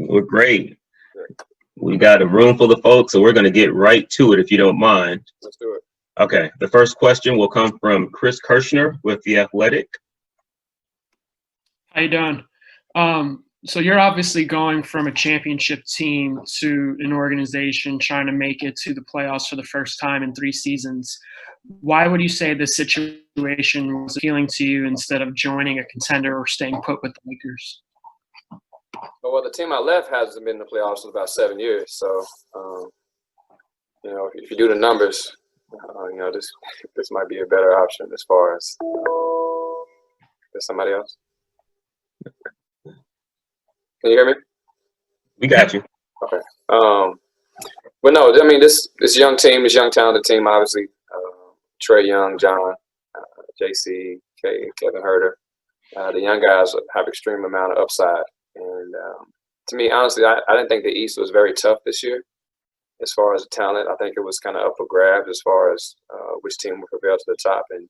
We're great. We got a room full of folks, so we're going to get right to it if you don't mind. Let's do it. Okay, the first question will come from Chris Kirschner with The Athletic. How you doing? So you're obviously going from a championship team to an organization trying to make it to the playoffs for the first time in 3 seasons. Why would you say this situation was appealing to you instead of joining a contender or staying put with the Lakers? Well, the team I left hasn't been in the playoffs in about 7 years. So, if you do the numbers, this might be a better option as far as there's somebody else. Can you hear me? We got you. Okay. But no, I mean this young team, this young talented team, obviously, Trey Young, John, JC, Kevin Herter, the young guys have extreme amount of upside. And to me, honestly, I didn't think the East was very tough this year as far as the talent. I think it was kind of up for grabs as far as which team would prevail to the top. And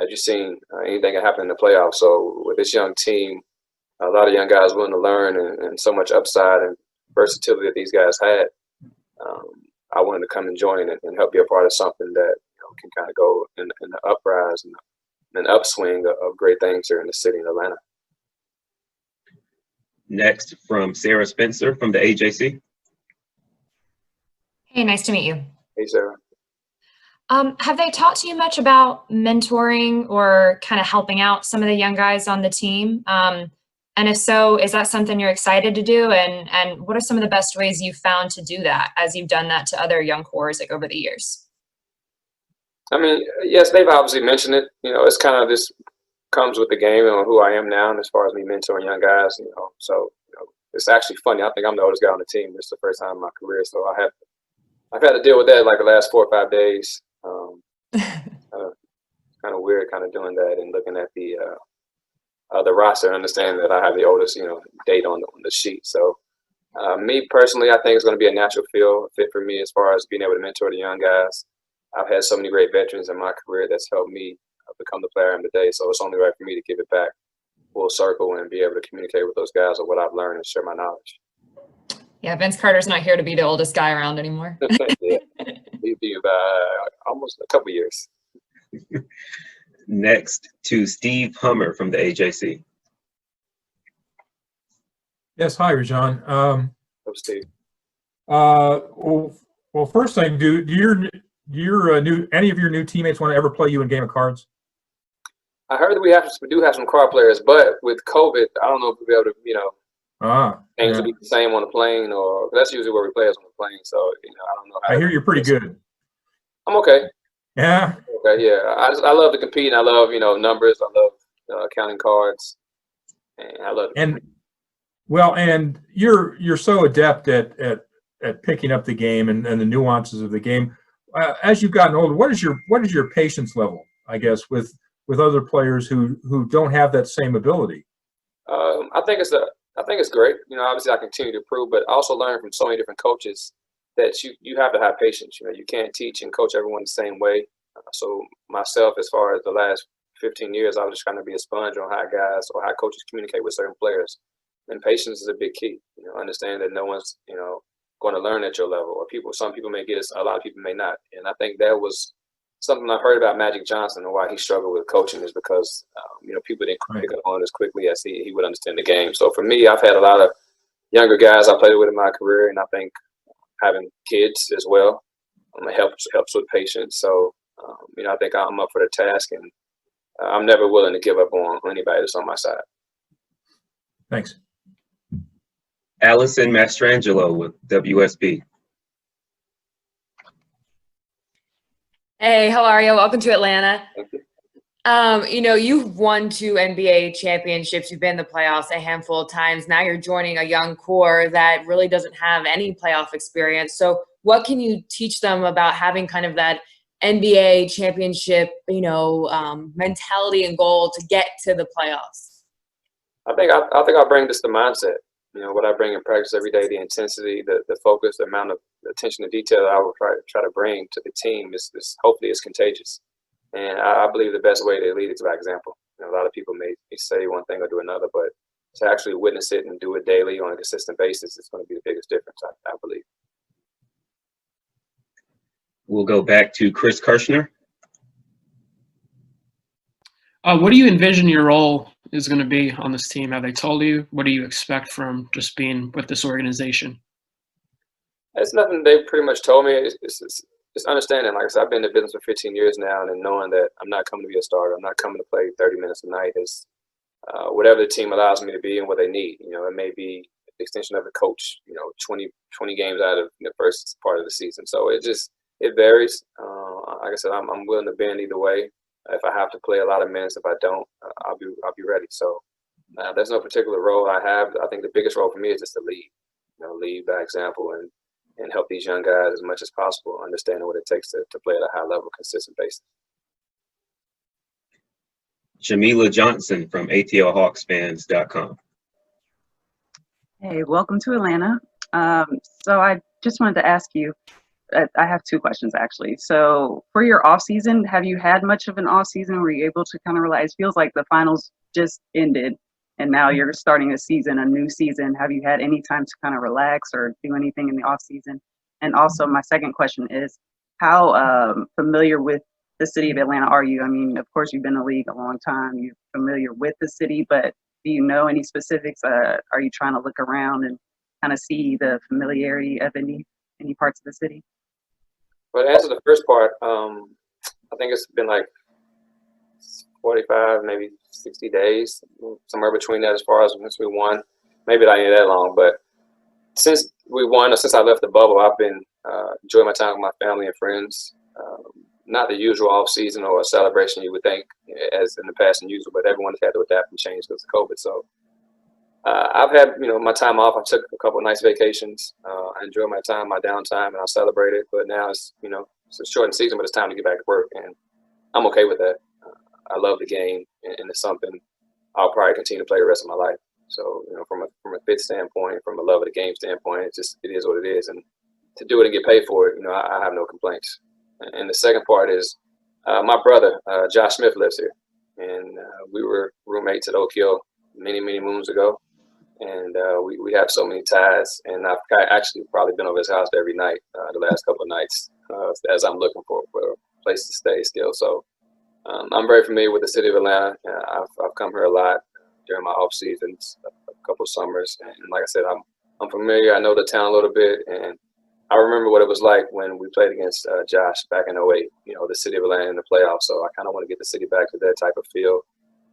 as you've seen, anything can happen in the playoffs. So with this young team, a lot of young guys willing to learn and so much upside and versatility that these guys had, I wanted to come and join and help be a part of something that can kind of go in the uprise and an upswing of great things here in the city of Atlanta. Next, from Sarah Spencer from the AJC. Hey, nice to meet you. Hey, Sarah. Have they talked to you much about mentoring or kind of helping out some of the young guys on the team? And if so, is that something you're excited to do? And what are some of the best ways you've found to do that as you've done that to other young cores like over the years? I mean, yes, they've obviously mentioned it. It's kind of this comes with the game and who I am now, and as far as me mentoring young guys, So it's actually funny. I think I'm the oldest guy on the team. This is the first time in my career, so I've had to deal with that like the last 4 or 5 days. Kind of weird, kind of doing that and looking at the roster and understanding that I have the oldest, date on the sheet. So me personally, I think it's going to be a natural fit for me as far as being able to mentor the young guys. I've had so many great veterans in my career that's helped me become the player I am today. So it's only right for me to give it back full circle and be able to communicate with those guys on what I've learned and share my knowledge. Yeah, Vince Carter's not here to be the oldest guy around anymore. Yeah, he'll be about almost a couple years. Next to Steve Hummer from the AJC. Yes, hi, Rajon. Hello, Steve. Well, first thing, do any of your new teammates want to ever play you in Game of Cards? I heard that we do have some card players, but with COVID, I don't know if we'll be able to, things will be the same on the plane, or that's usually where we play is on the plane. So I don't know. I hear you're pretty good. I'm okay. Yeah. Okay. Yeah. I love to compete. And I love numbers. I love counting cards, and I love. And you're so adept at picking up the game and the nuances of the game. As you've gotten older, what is your patience level? I guess with other players who don't have that same ability. I think it's great. Obviously I continue to improve, but I also learn from so many different coaches that you have to have patience. You can't teach and coach everyone the same way. So myself, as far as the last 15 years, I was just trying to be a sponge on how guys or how coaches communicate with certain players. And patience is a big key. Understand that no one's going to learn at your level, or some people may get it, a lot of people may not. And I think that was something I heard about Magic Johnson and why he struggled with coaching is because people didn't pick it on as quickly as he would understand the game. So for me, I've had a lot of younger guys I played with in my career, and I think having kids as well helps with patience. So I think I'm up for the task, and I'm never willing to give up on anybody that's on my side. Thanks. Allison Mastrangelo with WSB. Hey, how are you? Welcome to Atlanta. Thank you. You've won 2 NBA championships. You've been in the playoffs a handful of times. Now you're joining a young core that really doesn't have any playoff experience. So what can you teach them about having kind of that NBA championship, mentality and goal to get to the playoffs? I think I bring just the mindset. What I bring in practice every day, the intensity, the focus, the amount of attention to detail that I will try to bring to the team is hopefully is contagious. And I believe the best way to lead is by example. A lot of people may say one thing or do another, but to actually witness it and do it daily on a consistent basis is going to be the biggest difference, I believe. We'll go back to Chris Kirshner. What do you envision your role is going to be on this team? Have they told you? What do you expect from just being with this organization? It's nothing they pretty much told me. It's understanding. Like I said, I've been in the business for 15 years now, and knowing that I'm not coming to be a starter. I'm not coming to play 30 minutes a night. It's whatever the team allows me to be and what they need. You know, it may be the extension of the coach, 20 games out of the first part of the season. So it varies. Like I said, I'm willing to bend either way. If I have to play a lot of minutes, if I don't, I'll be ready. So there's no particular role I have. I think the biggest role for me is just to lead. Lead by example and help these young guys as much as possible, understanding what it takes to play at a high level, consistent basis. Jamila Johnson from ATLHawksFans.com. Hey, welcome to Atlanta. So I just wanted to ask you, I have two questions actually. So for your off season, have you had much of an off season? Were you able to kind of realize, feels like the finals just ended and now you're starting a new season. Have you had any time to kind of relax or do anything in the off season? And also my second question is, how familiar with the city of Atlanta are you? I mean, of course, you've been in the league a long time. You're familiar with the city, but do you know any specifics? Are you trying to look around and kind of see the familiarity of any parts of the city? Well, to answer the first part, I think it's been like 45, maybe 60 days, somewhere between that as far as since we won. Maybe not even that long, but since we won or since I left the bubble, I've been enjoying my time with my family and friends. Not the usual off season or a celebration you would think as in the past and usual, but everyone's had to adapt and change because of COVID. So I've had, my time off. I took a couple of nice vacations. I enjoyed my time, my downtime, and I celebrated. But now it's, it's a shortened season, but it's time to get back to work, and I'm okay with that. I love the game, and it's something I'll probably continue to play the rest of my life. So, from a fit standpoint, from a love of the game standpoint, it is what it is, and to do it and get paid for it, I have no complaints. And the second part is my brother, Josh Smith, lives here, and we were roommates at Oak Hill many, many moons ago. And we have so many ties, and I've actually probably been over his house every night the last couple of nights as I'm looking for a place to stay still. So I'm very familiar with the city of Atlanta. I've come here a lot during my off seasons, a couple of summers, and like I said, I'm familiar. I know the town a little bit, and I remember what it was like when we played against Josh back in 08. The city of Atlanta in the playoffs. So I kind of want to get the city back to that type of feel.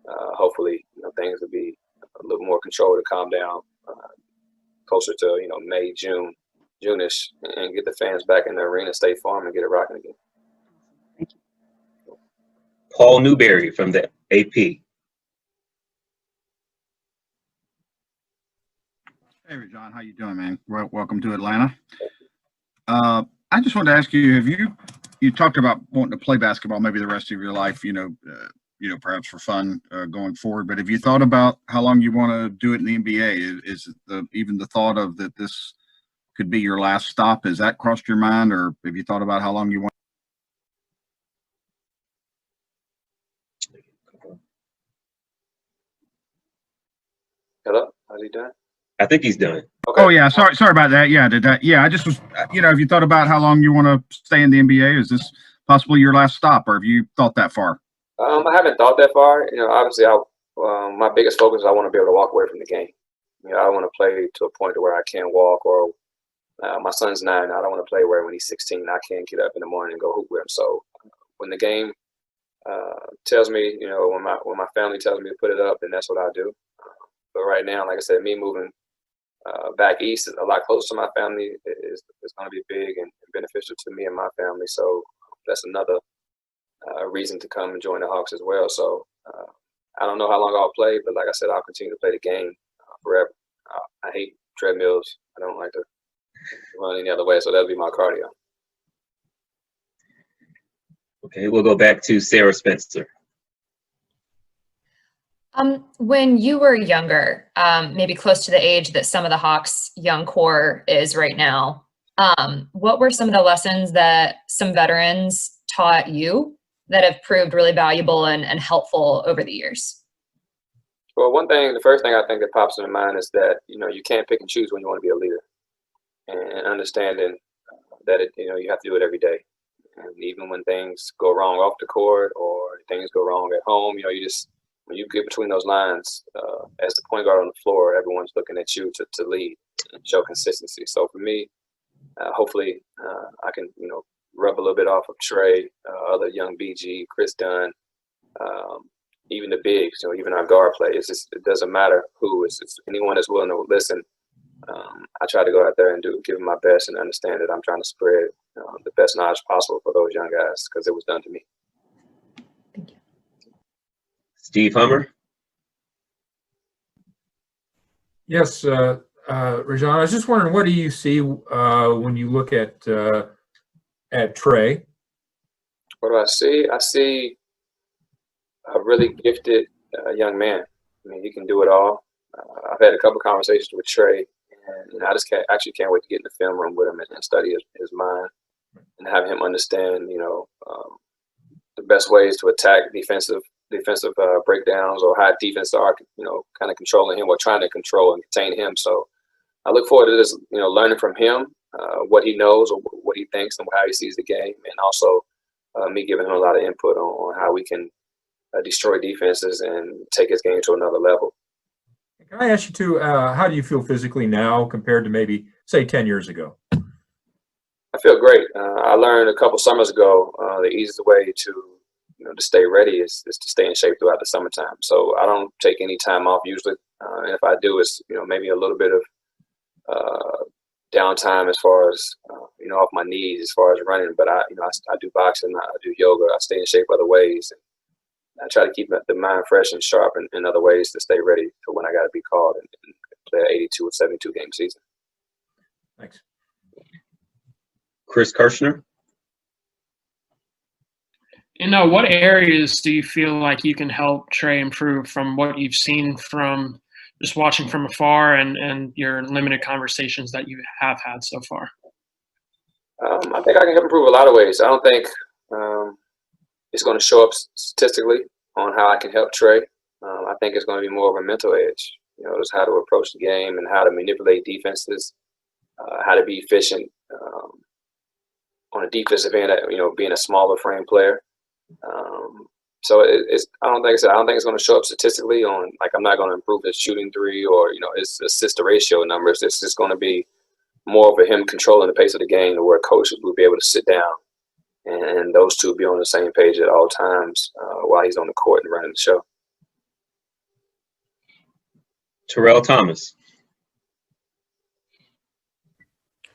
Hopefully, things will be a little more controlled to calm down closer to May, June-ish, and get the fans back in the arena, State Farm, and get it rocking again. Thank you. Paul Newberry from the AP. Hey, Rajon, how you doing, man? Welcome to Atlanta. I just wanted to ask you, you talked about wanting to play basketball maybe the rest of your life, perhaps for fun going forward. But have you thought about how long you want to do it in the NBA? Is even the thought of that this could be your last stop, has that crossed your mind, or have you thought about how long you want? Hello, how's he doing? I think he's done. Okay. Oh yeah, sorry about that. Yeah, I just was, have you thought about how long you want to stay in the NBA? Is this possibly your last stop, or have you thought that far? I haven't thought that far. Obviously, my biggest focus is I want to be able to walk away from the game. I want to play to a point where I can't walk, or my son's 9. I don't want to play where when he's 16, I can't get up in the morning and go hoop with him. So when the game tells me, when my family tells me to put it up, then that's what I do. But right now, like I said, me moving back east is a lot closer to my family is going to be big and beneficial to me and my family. So that's another reason to come and join the Hawks as well. So I don't know how long I'll play, but like I said, I'll continue to play the game forever. I hate treadmills. I don't like to run any other way, so that'll be my cardio. Okay, we'll go back to Sarah Spencer. When you were younger, maybe close to the age that some of the Hawks young core is right now, what were some of the lessons that some veterans taught you that have proved really valuable and helpful over the years? Well, the first thing I think that pops in mind is that, you can't pick and choose when you want to be a leader, and understanding that you have to do it every day. And even when things go wrong off the court or things go wrong at home, when you get between those lines, as the point guard on the floor, everyone's looking at you to lead and show consistency. So for me, hopefully I can, rub a little bit off of Trey, other young BG, Chris Dunn, even the bigs, even our guard play. It doesn't matter who. It's anyone that's willing to listen. I try to go out there and give them my best and understand that I'm trying to spread the best knowledge possible for those young guys, because it was done to me. Thank you. Steve Hummer. Yes, Rajon, I was just wondering, what do you see when you look at Trey? What do I see? I see a really gifted young man. I mean, he can do it all. I've had a couple conversations with Trey, and I just can't wait to get in the film room with him and study his mind and have him understand, the best ways to attack defensive breakdowns, or how defense are, kind of controlling him or trying to control and contain him. So I look forward to this, learning from him, what he knows or what he thinks and how he sees the game, and also me giving him a lot of input on how we can destroy defenses and take his game to another level. Can I ask you too, how do you feel physically now compared to maybe, say, 10 years ago? I feel great. I learned a couple summers ago the easiest way to stay ready is to stay in shape throughout the summertime. So I don't take any time off usually, and if I do, it's maybe a little bit of downtime as far as off my knees as far as running. But I do boxing, I do yoga, I stay in shape other ways, and I try to keep the mind fresh and sharp in other ways to stay ready for when I got to be called and play an 82 or 72 game season. Thanks. Chris Kirshner. What areas do you feel like you can help Trey improve from what you've seen from just watching from afar and your limited conversations that you have had so far? I think I can help improve a lot of ways. I don't think it's going to show up statistically on how I can help Trey. I think it's going to be more of a mental edge, just how to approach the game and how to manipulate defenses, how to be efficient on a defensive end, being a smaller frame player. So I don't think it's going to show up statistically on, like, I'm not going to improve his shooting three or his assist to ratio numbers. It's just going to be more of him controlling the pace of the game, to where coaches will be able to sit down and those two be on the same page at all times while he's on the court and running the show. Terrell Thomas.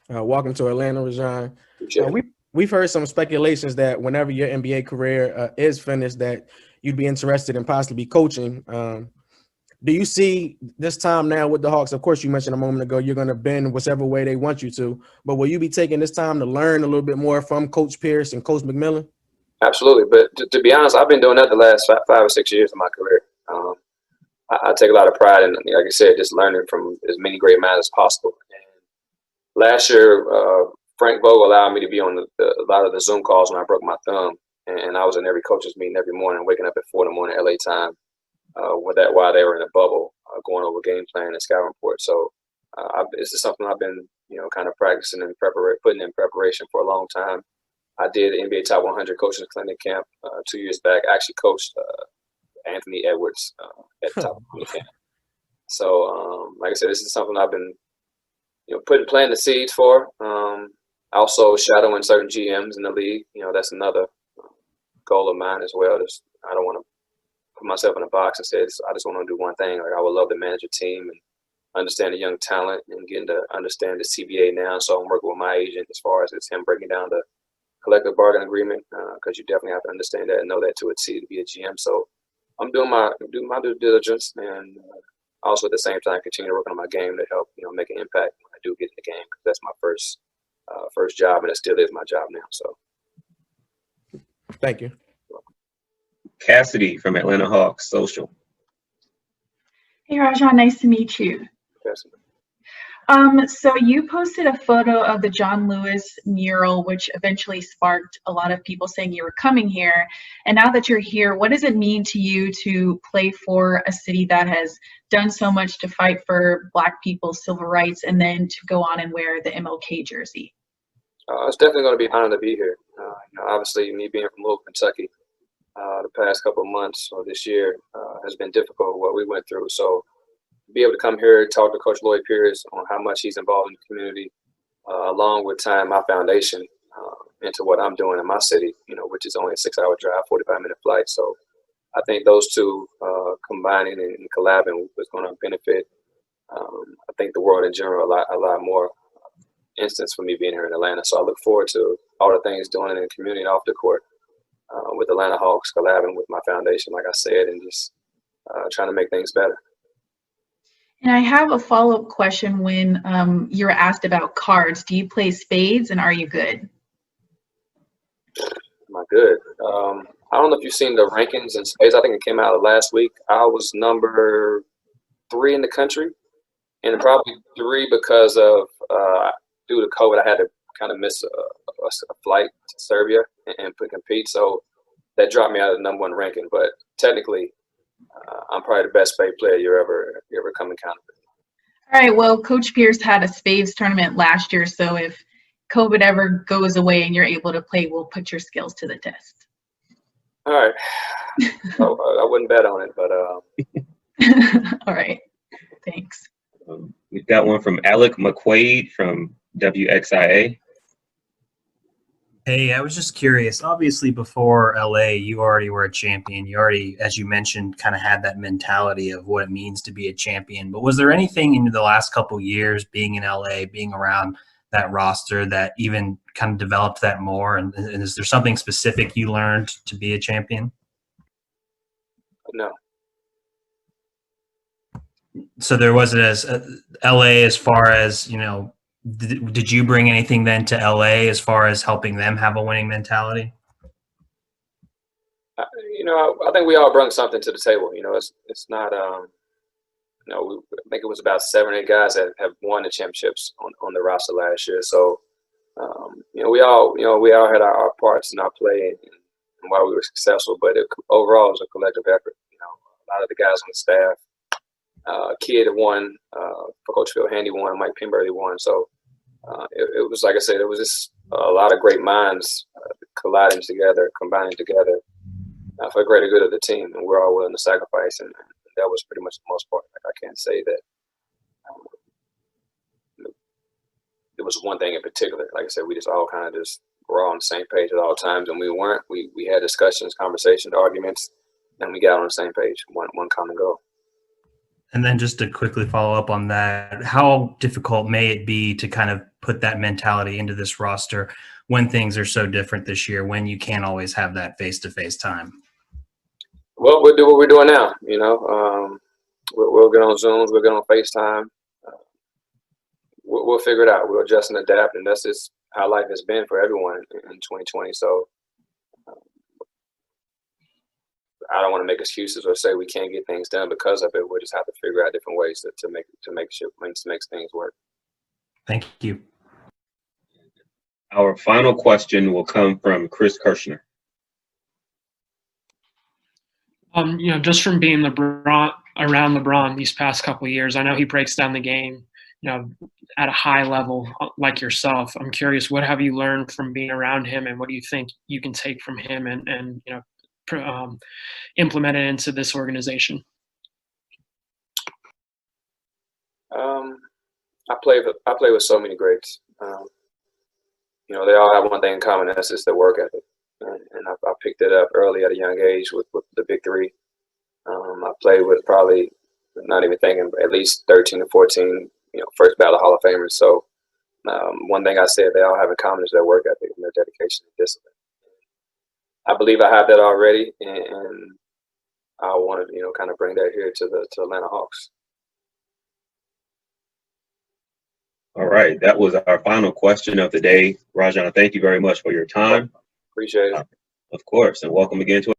Welcome to Atlanta, Rajon. Appreciate it. We've heard some speculations that whenever your NBA career is finished, that you'd be interested in possibly coaching. Do you see this time now with the Hawks? Of course, you mentioned a moment ago you're going to bend whichever way they want you to, but will you be taking this time to learn a little bit more from Coach Pierce and Coach McMillan? Absolutely, but to be honest, I've been doing that the last 5 or 6 years of my career. I take a lot of pride in, like I said, just learning from as many great minds as possible. And last year, Frank Vogel allowed me to be on a lot of the Zoom calls when I broke my thumb, and I was in every coach's meeting every morning, waking up at 4 in the morning LA time, while they were in a bubble, going over game plan and scout report. So this is something I've been, kind of practicing and putting in preparation for a long time. I did the NBA Top 100 Coaches Clinic Camp 2 years back. I actually coached Anthony Edwards at the Top 100 Camp. So, like I said, this is something I've been, planting the seeds for. Also shadowing certain GMs in the league. That's another goal of mine as well. I don't want to put myself in a box and say I just want to do one thing. Like, I would love to manage a team and understand the young talent and getting to understand the CBA now. So I'm working with my agent as far as it's him breaking down the collective bargaining agreement, because you definitely have to understand that and know that to be a GM. So I'm doing my due diligence, and also at the same time continue working on my game to help make an impact when I do get in the game, because that's my first job, and it still is my job now. So thank you. Cassidy from Atlanta Hawks Social. Hey, Rajon, nice to meet you. Cassidy. So you posted a photo of the John Lewis mural, which eventually sparked a lot of people saying you were coming here. And now that you're here, what does it mean to you to play for a city that has done so much to fight for Black people's civil rights and then to go on and wear the MLK jersey? It's definitely going to be an honor to be here. Obviously, me being from Louisville, Kentucky, the past couple of months or this year has been difficult, what we went through. So be able to come here, talk to Coach Lloyd Pierce on how much he's involved in the community, along with tying my foundation into what I'm doing in my city, which is only a 6-hour drive, 45-minute flight. So I think those two combining and collabing is going to benefit, I think, the world in general a lot more instance for me being here in Atlanta. So I look forward to all the things doing in the community and off the court with Atlanta Hawks, collabing with my foundation, like I said, and just trying to make things better. And I have a follow-up question when you were asked about cards. Do you play spades and are you good? Am I good? I don't know if you've seen the rankings in spades. I think it came out last week. I was number 3 in the country, and probably 3 because of due to COVID, I had to kind of miss a flight to Serbia and compete. So that dropped me out of the #1 ranking. But technically, I'm probably the best spade player you ever come in contact with. All right. Well, Coach Pierce had a spades tournament last year. So if COVID ever goes away and you're able to play, we'll put your skills to the test. All right. I wouldn't bet on it, but. All right. Thanks. We've got one from Alec McQuaid from WXIA. Hey, I was just curious. Obviously, before LA, you already were a champion. You already, as you mentioned, kind of had that mentality of what it means to be a champion. But was there anything in the last couple of years, being in LA, being around that roster, that even kind of developed that more? And is there something specific you learned to be a champion? No. So there wasn't as LA as far as, did you bring anything then to LA as far as helping them have a winning mentality? I think we all bring something to the table. It's not, I think it was about 7 or 8 guys that have won the championships on the roster last year. So, we all had our parts in our play and why we were successful, but overall it was a collective effort. A lot of the guys on the staff, Kid won, Coach Phil Handy won, Mike Pemberley won. So it was, like I said, it was just a lot of great minds colliding together, combining together for the greater good of the team. And we're all willing to sacrifice. And that was pretty much the most part. Like, I can't say that there was one thing in particular. Like I said, we just all kind of just were all on the same page at all times. And we weren't. We had discussions, conversations, arguments, and we got on the same page, one common goal. And then just to quickly follow up on that, how difficult may it be to kind of put that mentality into this roster when things are so different this year, when you can't always have that face-to-face time? Well, we'll do what we're doing now. We'll get on Zooms, we'll get on FaceTime. We'll figure it out. We'll adjust and adapt, and that's just how life has been for everyone in 2020. So I don't want to make excuses or say we can't get things done because of it. We'll just have to figure out different ways to make things work. Thank you. Our final question will come from Chris Kirshner. Just from being around LeBron these past couple of years, I know he breaks down the game, at a high level like yourself. I'm curious, what have you learned from being around him, and what do you think you can take from him and implement it into this organization? I play with so many greats. They all have one thing in common, and that's just their work ethic. And I picked it up early at a young age with the big three. I played with probably, not even thinking, at least 13 or 14, first ballot Hall of Famers. So one thing I said they all have in common is their work ethic and their dedication and discipline. I believe I have that already, and I want to, kind of bring that here to the Atlanta Hawks. All right, that was our final question of the day. Rajon, thank you very much for your time. Appreciate it. Of course, and welcome again to